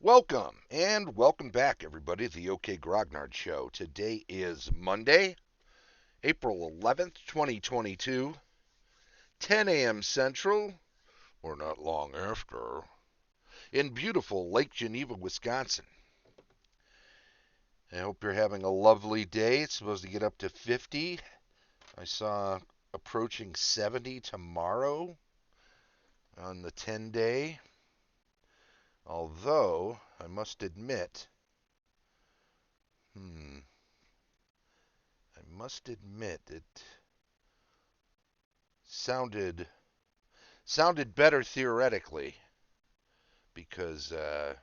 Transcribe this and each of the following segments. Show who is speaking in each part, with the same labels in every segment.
Speaker 1: Welcome and welcome back, everybody, to the OK Grognard Show. Today is Monday, April 11th, 2022, 10 a.m. Central, or not long after, in beautiful Lake Geneva, Wisconsin. I hope you're having a lovely day. It's supposed to get up to 50. I saw approaching 70 tomorrow on the 10-day. Although, I must admit, I must admit it sounded better theoretically because I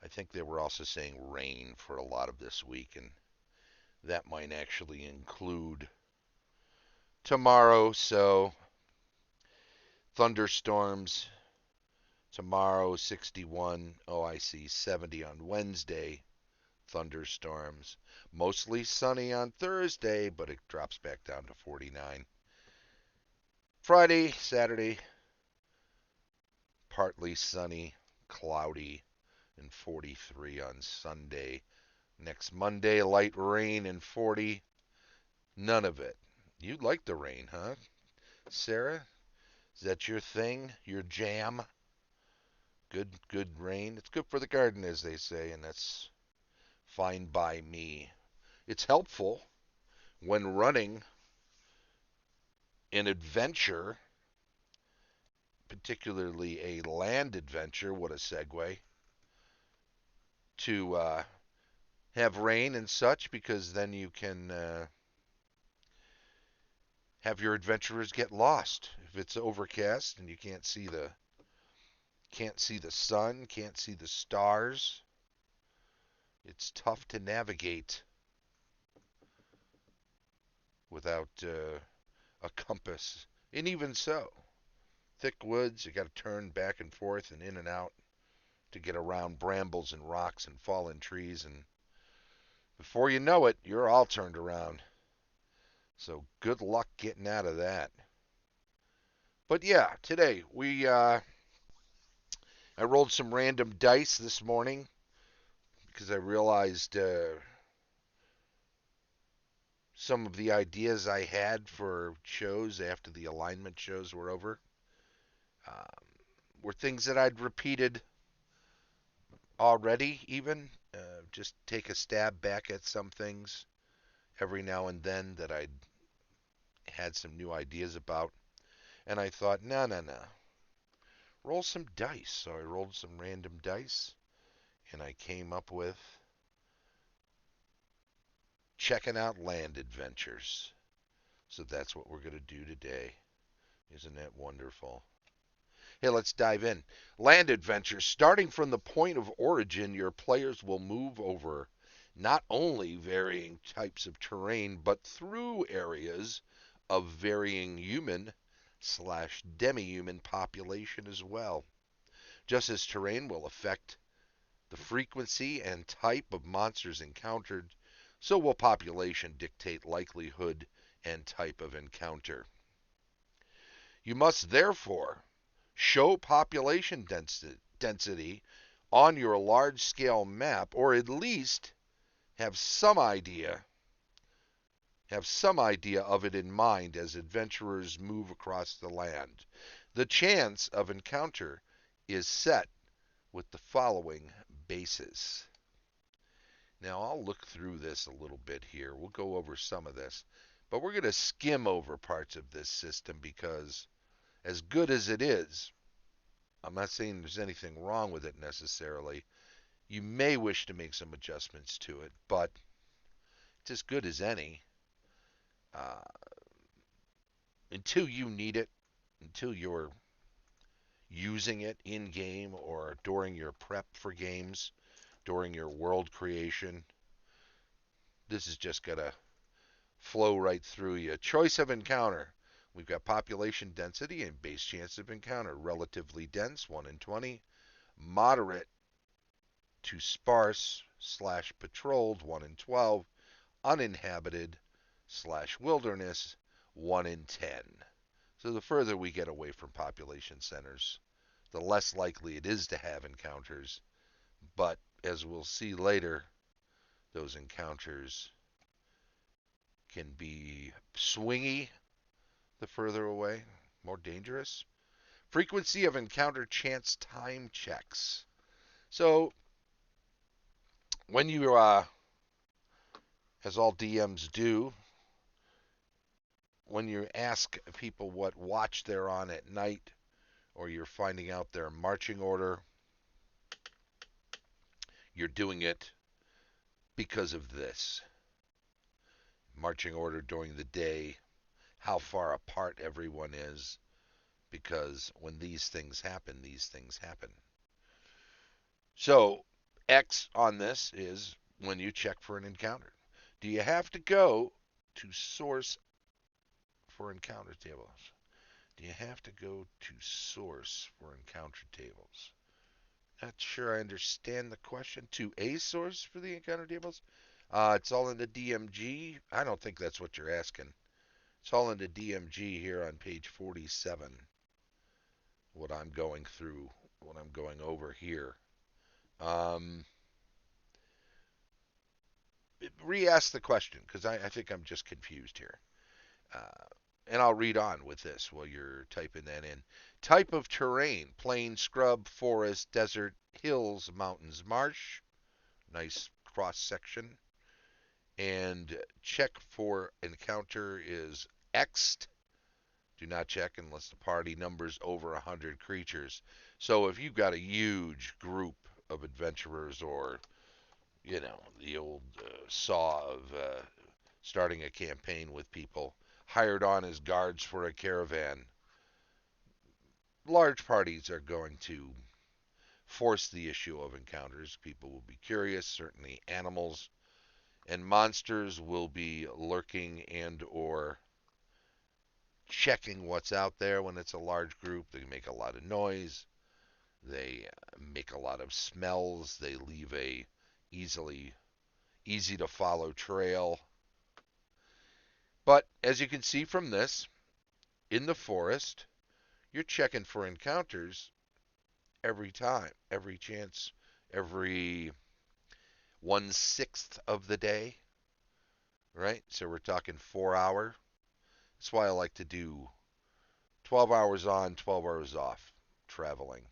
Speaker 1: think they were also saying rain for a lot of this week, and that might actually include tomorrow. So thunderstorms tomorrow, 61. Oh, I see 70 on Wednesday. Thunderstorms. Mostly sunny on Thursday, but it drops back down to 49. Friday, Saturday, partly sunny, cloudy, and 43 on Sunday. Next Monday, light rain and 40. None of it. You like the rain, huh, Sarah? Is that your thing? Your jam? Good rain. It's good for the garden, as they say, and that's fine by me. It's helpful when running an adventure, particularly a land adventure. What a segue to have rain and such, because then you can have your adventurers get lost. If it's overcast and you can't see the sun, can't see the stars, it's tough to navigate without a compass. And even so, thick woods, you got to turn back and forth and in and out to get around brambles and rocks and fallen trees, and before you know it, you're all turned around. So good luck getting out of that. But yeah, today I rolled some random dice this morning because I realized some of the ideas I had for shows after the alignment shows were over um, were things that I'd repeated already, even. Just take a stab back at some things every now and then that I'd had some new ideas about. And I thought, no, no, no. Roll some dice. So I rolled some random dice, and I came up with checking out land adventures. So that's what we're going to do today. Isn't that wonderful? Hey, let's dive in. Land adventures. Starting from the point of origin, your players will move over not only varying types of terrain, but through areas of varying human/demi-human population as well. Just as terrain will affect the frequency and type of monsters encountered, so will population dictate likelihood and type of encounter. You must therefore show population density on your large scale map, or at least have some idea of it in mind as adventurers move across the land. The chance of encounter is set with the following bases. Now I'll look through this a little bit here. We'll go over some of this, but we're going to skim over parts of this system because as good as it is, I'm not saying there's anything wrong with it necessarily. You may wish to make some adjustments to it, but it's as good as any. Uh, until you need it, until you're using it in game or during your prep for games, during your world creation, this is just going to flow right through you. Choice of encounter. We've got population density and base chance of encounter. Relatively dense, 1 in 20. Moderate to sparse/patrolled, 1 in 12. Uninhabited/wilderness, 1 in 10. So the further we get away from population centers, the less likely it is to have encounters, But as we'll see later, those encounters can be swingy the further away, more dangerous. Frequency of encounter chance time checks. So when you, as all DMs do, when you ask people what watch they're on at night, or you're finding out their marching order, you're doing it because of this. Marching order during the day, how far apart everyone is, because when these things happen, these things happen. So, X on this is when you check for an encounter. Do you have to go to source for encounter tables? Do you have to go to source for encounter tables? Not sure I understand the question. To a source for the encounter tables? It's all in the DMG. I don't think that's what you're asking. It's all in the DMG here on page 47. What I'm going through, what I'm going over here. Um, Re-ask the question because I think I'm just confused here. Uh, and I'll read on with this while you're typing that in. Type of terrain: plain, scrub, forest, desert, hills, mountains, marsh. Nice cross section. And check for encounter is X'd. Do not check unless the party numbers over 100 creatures. So if you've got a huge group of adventurers, or the old saw of starting a campaign with people hired on as guards for a caravan, large parties are going to force the issue of encounters. People will be curious. Certainly animals and monsters will be lurking and or checking what's out there. When it's a large group, they make a lot of noise, they make a lot of smells, they leave a easy to follow trail. But as you can see from this, in the forest, you're checking for encounters every time, every chance, every 1/6 of the day, right? So we're talking 4 hour. That's why I like to do 12 hours on, 12 hours off traveling.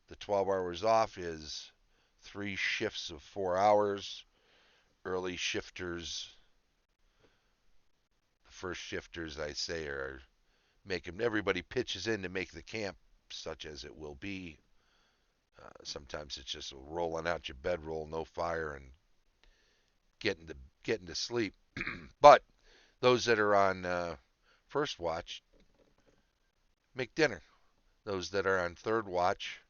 Speaker 1: The 12 hours off is 3 shifts of 4 hours. Early shifters, the first shifters I say are making everybody pitches in to make the camp such as it will be. Sometimes it's just rolling out your bedroll, no fire, and getting to sleep. But those that are on first watch make dinner. Those that are on third watch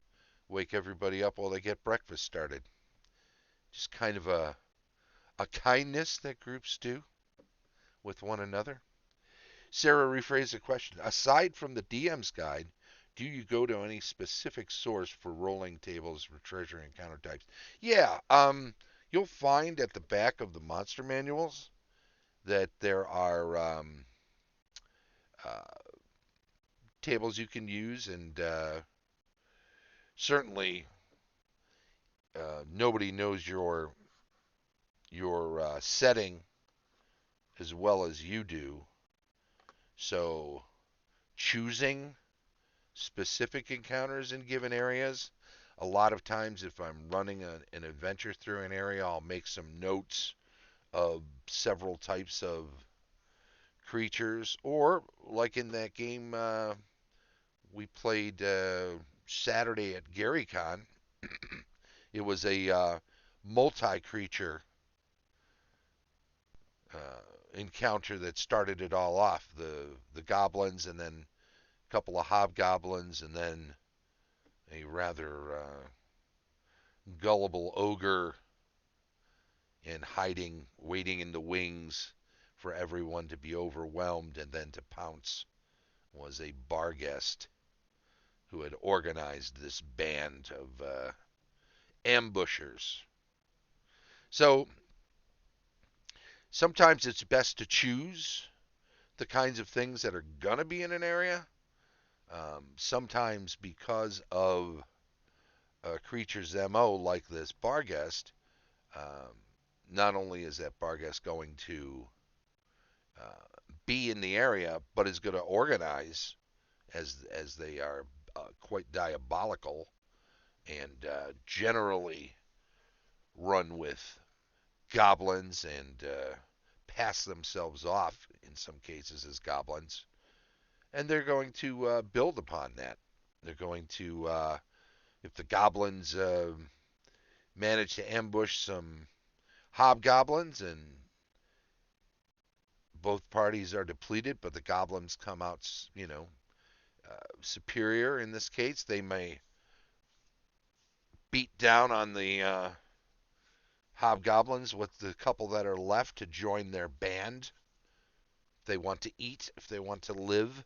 Speaker 1: wake everybody up while they get breakfast started. Just kind of a kindness that groups do with one another. Sarah rephrased the question. Aside from the DM's guide, do you go to any specific source for rolling tables for treasure encounter types? Yeah, you'll find at the back of the monster manuals that there are uh, tables you can use, and certainly nobody knows your setting as well as you do. So choosing specific encounters in given areas. A lot of times, if I'm running an adventure through an area, I'll make some notes of several types of creatures. Or, like in that game we played Saturday at GaryCon, it was a multi creature encounter that started it all off. The goblins, and then a couple of hobgoblins, and then a rather gullible ogre and hiding, waiting in the wings for everyone to be overwhelmed and then to pounce, was a Barghest who had organized this band of ambushers. So sometimes it's best to choose the kinds of things that are going to be in an area. Sometimes because of a creature's MO like this Barghest, um, not only is that Barghest going to be in the area, but is going to organize as they are quite diabolical and generally run with goblins and pass themselves off in some cases as goblins. And they're going to build upon that. They're going to, if the goblins manage to ambush some hobgoblins and both parties are depleted, but the goblins come out, superior in this case, they may beat down on the hobgoblins with the couple that are left to join their band. If they want to eat, if they want to live,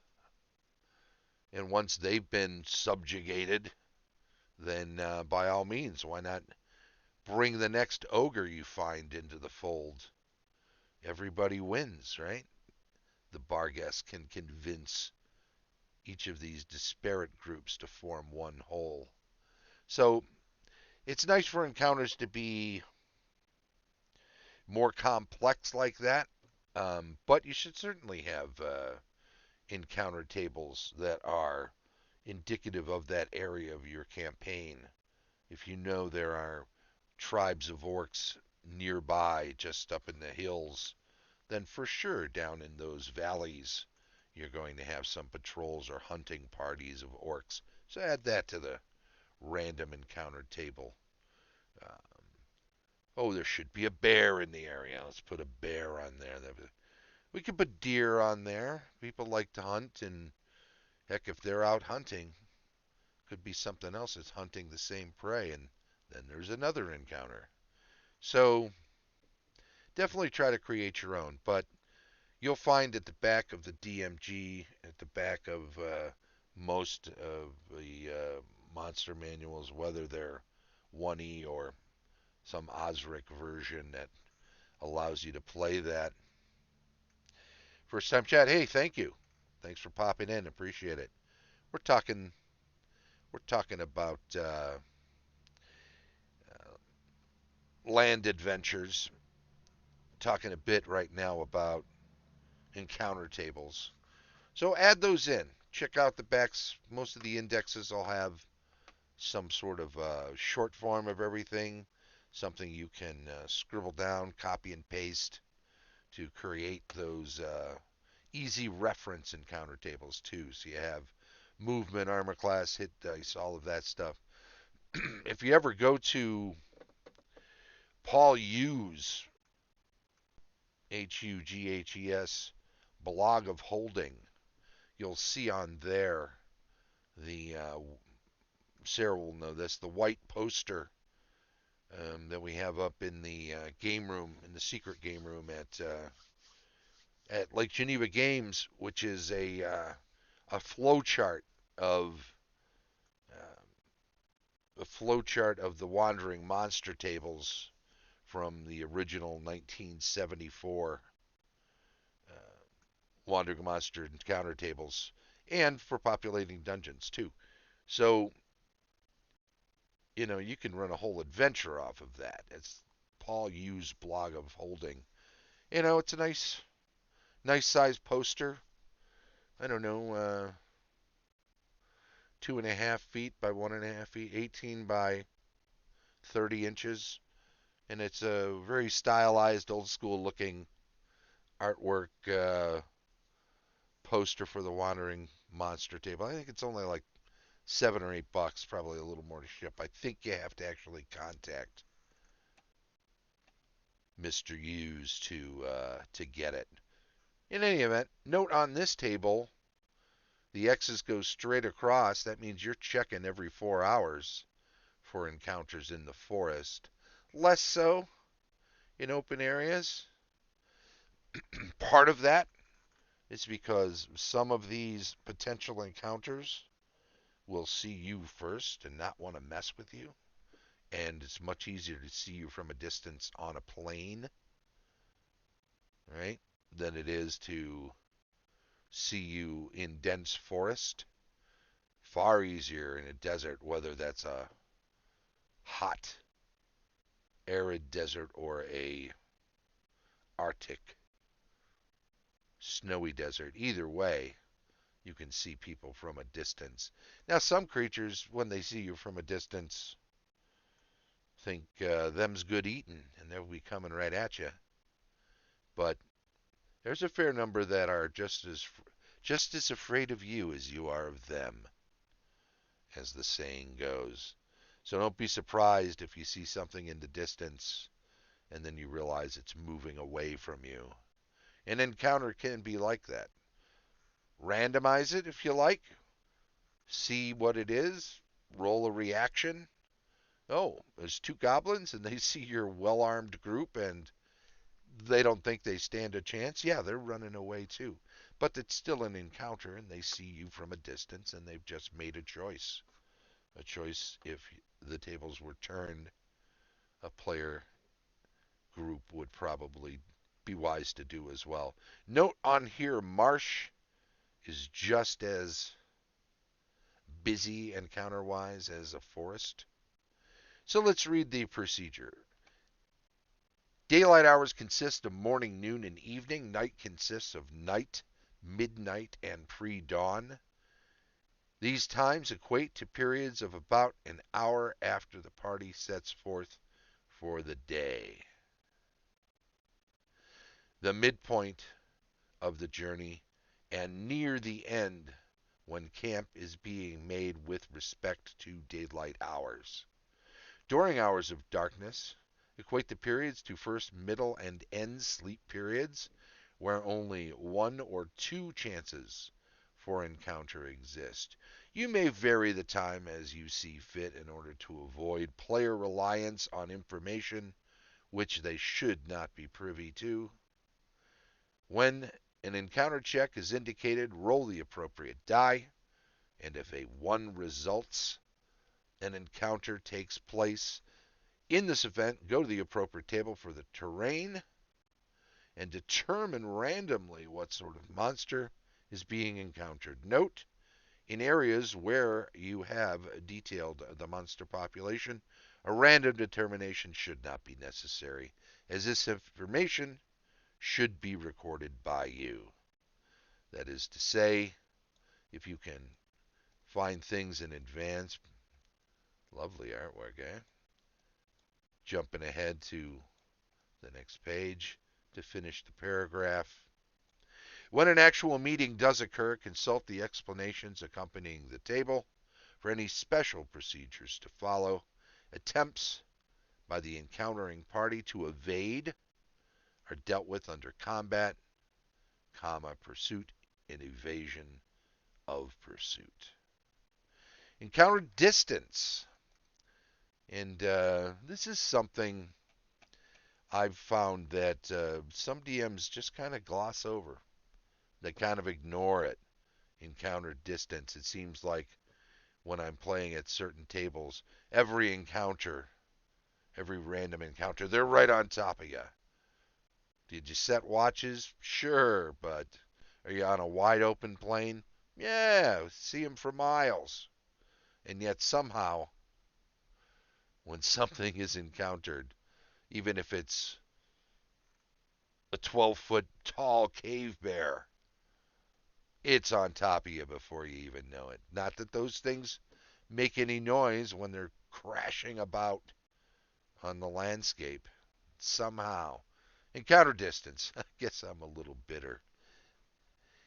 Speaker 1: and once they've been subjugated, then by all means, why not bring the next ogre you find into the fold? Everybody wins, right? The Barghest can convince each of these disparate groups to form one whole. So it's nice for encounters to be more complex like that, but you should certainly have encounter tables that are indicative of that area of your campaign. If you know there are tribes of orcs nearby, just up in the hills, then for sure down in those valleys you're going to have some patrols or hunting parties of orcs. So add that to the random encounter table. Um, oh, there should be a bear in the area. Let's put a bear on there. We could put deer on there. People like to hunt, and heck, if they're out hunting, could be something else that's hunting the same prey, and then there's another encounter. So definitely try to create your own, but you'll find at the back of the DMG, at the back of most of the monster manuals, whether they're 1E or some Osric version that allows you to play that. First time chat, hey, thank you. Thanks for popping in, appreciate it. We're talking about land adventures. Talking a bit right now about encounter tables. So add those in. Check out the backs. Most of the indexes will have some sort of short form of everything, something you can scribble down, copy and paste to create those easy reference encounter tables too. So you have movement, armor class, hit dice, all of that stuff. If you ever go to Paul Hughes, Hughes blog of holding, you'll see on there the Sarah will know this, the white poster that we have up in the game room, in the secret game room at Lake Geneva Games, which is a flow chart of the Wandering Monster tables from the original 1974 uh, Wandering Monster encounter tables, and for populating dungeons too. So you can run a whole adventure off of that. It's Paul Hughes' blog of holding. It's a nice size poster. I don't know, 2.5 feet by 1.5 feet, 18 by 30 inches, and it's a very stylized, old school looking artwork poster for the Wandering Monster table. I think it's only like $7 or $8, probably a little more to ship. I think you have to actually contact Mr. Hughes to get it. In any event, note on this table, the X's go straight across. That means you're checking every 4 hours for encounters in the forest. Less so in open areas. Part of that is because some of these potential encounters will see you first and not want to mess with you. And it's much easier to see you from a distance on a plane, right, than it is to see you in dense forest. Far easier in a desert, whether that's a hot, arid desert or a Arctic, snowy desert. Either way, you can see people from a distance. Now, some creatures, when they see you from a distance, think them's good eating, and they'll be coming right at you. But there's a fair number that are just as afraid of you as you are of them, as the saying goes. So don't be surprised if you see something in the distance and then you realize it's moving away from you. An encounter can be like that. Randomize it if you like. See what it is. Roll a reaction. Oh, there's two goblins and they see your well-armed group and they don't think they stand a chance. Yeah, they're running away too. But it's still an encounter and they see you from a distance and they've just made a choice. A choice, if the tables were turned, a player group would probably be wise to do as well. Note on here, marsh is just as busy encounter-wise as a forest. So let's read the procedure. Daylight hours consist of morning, noon, and evening. Night consists of night, midnight, and pre-dawn. These times equate to periods of about an hour after the party sets forth for the day. The midpoint of the journey and near the end when camp is being made with respect to daylight hours. During hours of darkness, equate the periods to first, middle, and end sleep periods, where only one or two chances for encounter exist. You may vary the time as you see fit in order to avoid player reliance on information which they should not be privy to. When an encounter check is indicated, roll the appropriate die, and if a 1 results, an encounter takes place. In this event, go to the appropriate table for the terrain and determine randomly what sort of monster is being encountered. Note, in areas where you have detailed the monster population, a random determination should not be necessary, as this information should be recorded by you. That is to say, if you can find things in advance, lovely artwork, eh? Jumping ahead to the next page to finish the paragraph. When an actual meeting does occur, consult the explanations accompanying the table for any special procedures to follow. Attempts by the encountering party to evade are dealt with under combat, pursuit, and evasion of pursuit. Encounter distance. And this is something I've found that some DMs just kind of gloss over. They kind of ignore it. Encounter distance. It seems like when I'm playing at certain tables, every encounter, every random encounter, they're right on top of you. Did you set watches? Sure, but are you on a wide open plain? Yeah, see them for miles. And yet somehow, when something is encountered, even if it's a 12-foot tall cave bear, it's on top of you before you even know it. Not that those things make any noise when they're crashing about on the landscape. Somehow. Encounter distance. I guess I'm a little bitter.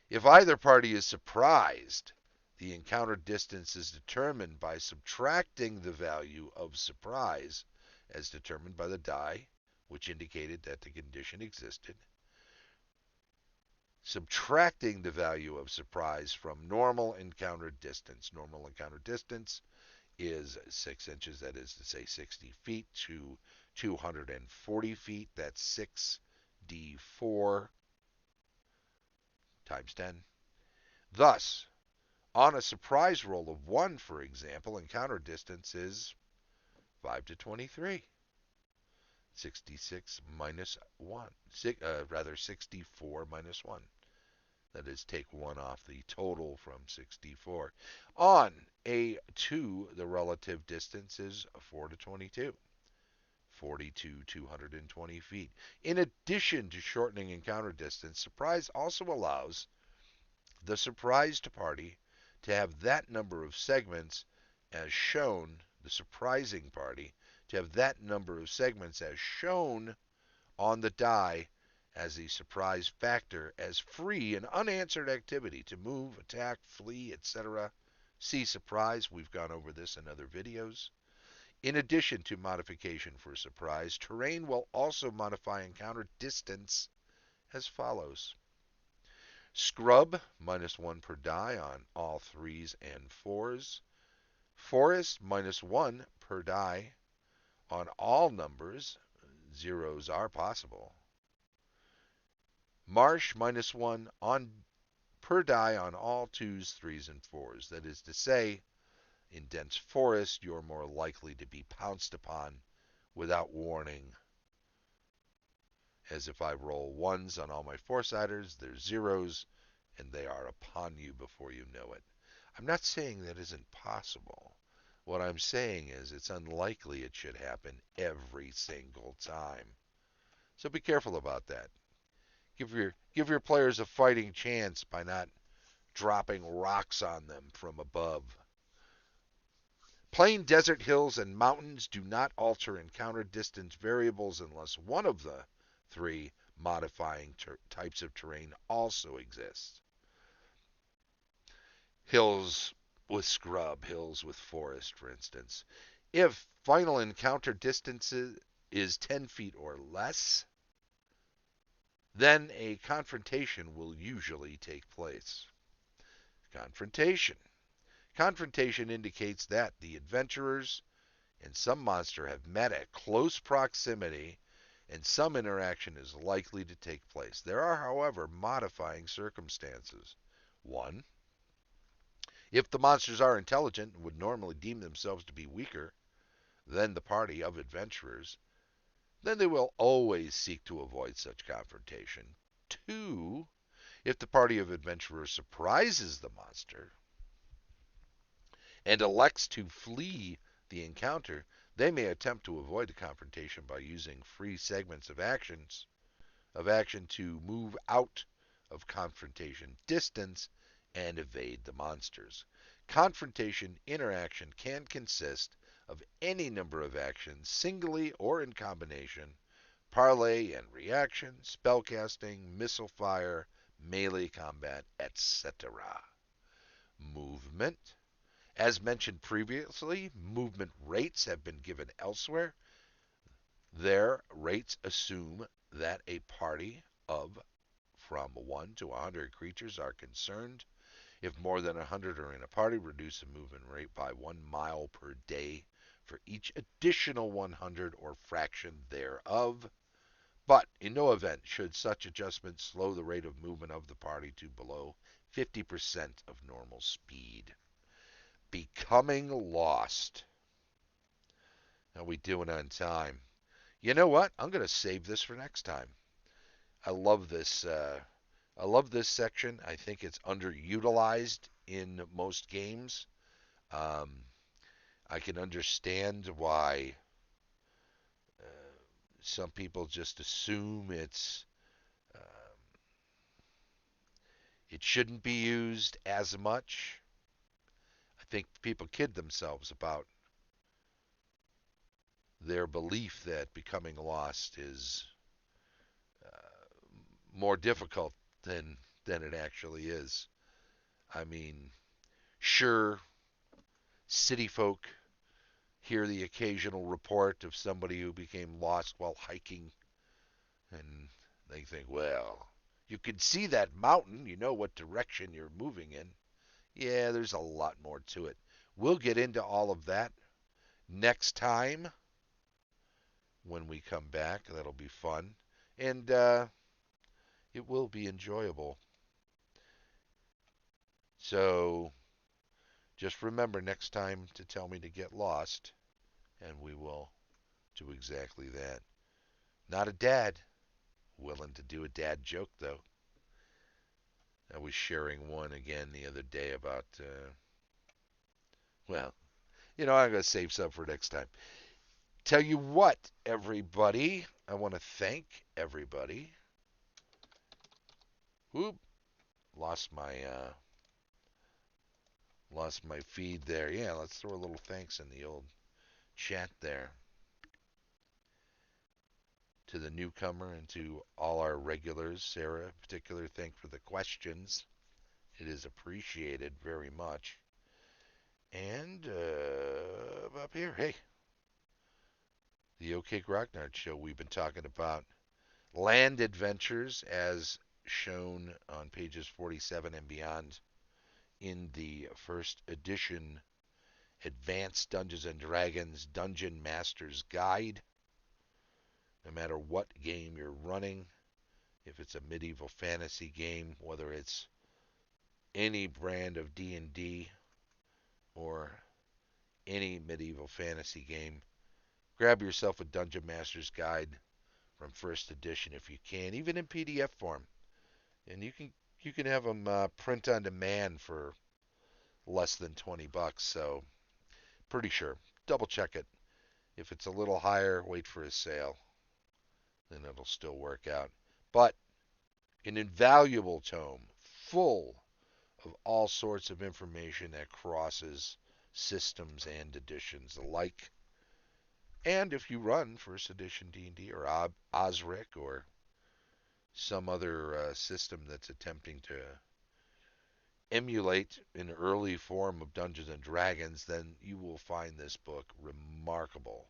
Speaker 1: If either party is surprised, the encounter distance is determined by subtracting the value of surprise as determined by the die, which indicated that the condition existed, subtracting the value of surprise from normal encounter distance. Normal encounter distance is 6 inches, that is to say 60 feet, to 240 feet. That's 6d4 times 10. Thus, on a surprise roll of 1, for example, encounter distance is 5 to 23. 66 minus 1. 64 minus 1. That is, take 1 off the total from 64. On the relative distance is 4 to 22. 220 feet. In addition to shortening encounter distance, surprise also allows the surprised party to have that number of segments as shown, the surprising party to have that number of segments as shown on the die as the surprise factor as free and unanswered activity to move, attack, flee, etc. See surprise. We've gone over this in other videos. In addition to modification for surprise, terrain will also modify encounter distance as follows. Scrub, -1 per die on all 3s and 4s. Forest, -1 per die on all numbers. Zeros are possible. Marsh, -1 per die on all 2s, 3s, and 4s. That is to say, in dense forest, you're more likely to be pounced upon without warning. As if I roll 1s on all my 4-siders, there's 0s, and they are upon you before you know it. I'm not saying that isn't possible. What I'm saying is it's unlikely it should happen every single time. So be careful about that. Give your players a fighting chance by not dropping rocks on them from above. Plain, desert, hills, and mountains do not alter encounter distance variables unless one of the 3 modifying types of terrain also exists. Hills with scrub, hills with forest, for instance. If final encounter distance is 10 feet or less, then a confrontation will usually take place. Confrontation. Confrontation indicates that the adventurers and some monster have met at close proximity and some interaction is likely to take place. There are, however, modifying circumstances. 1. If the monsters are intelligent and would normally deem themselves to be weaker than the party of adventurers, then they will always seek to avoid such confrontation. 2. If the party of adventurers surprises the monster and elects to flee the encounter, they may attempt to avoid the confrontation by using free segments of action to move out of confrontation distance and evade the monsters. Confrontation interaction can consist of any number of actions, singly or in combination, parlay and reaction, spellcasting, missile fire, melee combat, etc. Movement. As mentioned previously, movement rates have been given elsewhere. Their rates assume that a party of from 1 to 100 creatures are concerned. If more than 100 are in a party, reduce the movement rate by 1 mile per day for each additional 100 or fraction thereof. But in no event should such adjustment slow the rate of movement of the party to below 50% of normal speed. Becoming lost. How we doing on time? You know what? I'm going to save this for next time. I love this. I love this section. I think it's underutilized in most games. Um, I can understand why some people just assume it shouldn't be used as much. I think people kid themselves about their belief that becoming lost is more difficult than it actually is. I mean, sure, city folk hear the occasional report of somebody who became lost while hiking, and they think, well, you can see that mountain, you know what direction you're moving in. Yeah, there's a lot more to it. We'll get into all of that next time when we come back. That'll be fun. And it will be enjoyable. So just remember next time to tell me to get lost, and we will do exactly that. Not a dad. Willing to do a dad joke, though. I was sharing one again the other day about Well, I'm going to save some for next time. Tell you what, everybody, I want to thank everybody. Whoop, lost my feed there. Yeah, let's throw a little thanks in the old chat there to the newcomer and to all our regulars. Sarah, in particular, thank for the questions. It is appreciated very much. And up here, hey, the OK Grognard Show. We've been talking about land adventures as shown on pages 47 and beyond in the first edition Advanced Dungeons and Dragons Dungeon Master's Guide. No matter what game you're running, if it's a medieval fantasy game, whether it's any brand of D&D or any medieval fantasy game, grab yourself a Dungeon Master's Guide from first edition if you can, even in PDF form. And you can have them print on demand for less than $20. So pretty sure. Double check it. If it's a little higher, wait for a sale. Then it'll still work out. But an invaluable tome, full of all sorts of information that crosses systems and editions alike. And if you run first edition D&D or Osric or some other system that's attempting to emulate an early form of Dungeons and Dragons, then you will find this book remarkable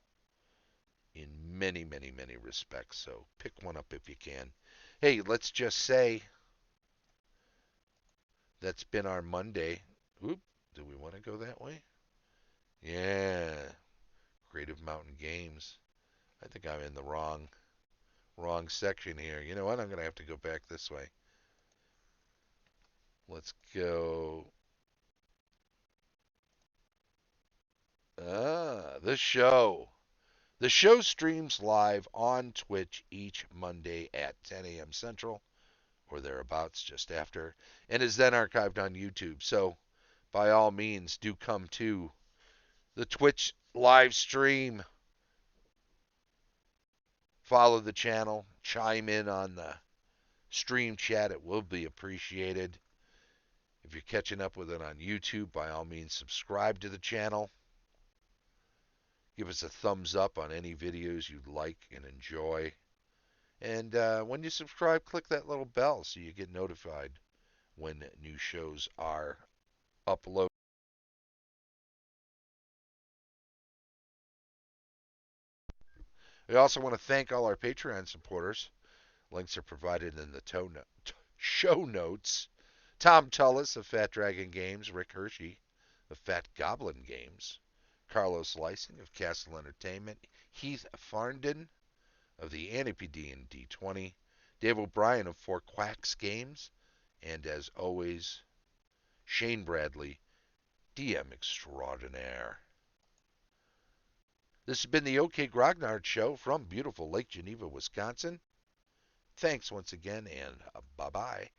Speaker 1: in many, many, many respects. So pick one up if you can. Hey, let's just say that's been our Monday. Oop, do we want to go that way? Yeah, Creative Mountain Games. I think I'm in the wrong section here. You know what? I'm going to have to go back this way. Let's go. The show. The show streams live on Twitch each Monday at 10 a.m. Central, or thereabouts, just after, and is then archived on YouTube. So, by all means, do come to the Twitch live stream. Follow the channel. Chime in on the stream chat. It will be appreciated. If you're catching up with it on YouTube, by all means, subscribe to the channel. Give us a thumbs up on any videos you'd like and enjoy. And when you subscribe, click that little bell so you get notified when new shows are uploaded. We also want to thank all our Patreon supporters. Links are provided in the show notes. Tom Tullis of Fat Dragon Games, Rick Hershey of Fat Goblin Games, Carlos Lysing of Castle Entertainment, Heath Farndon of the Anipd and D20, Dave O'Brien of Quacks Games, and as always, Shane Bradley, DM extraordinaire. This has been the OK Grognard Show from beautiful Lake Geneva, Wisconsin. Thanks once again, and bye-bye.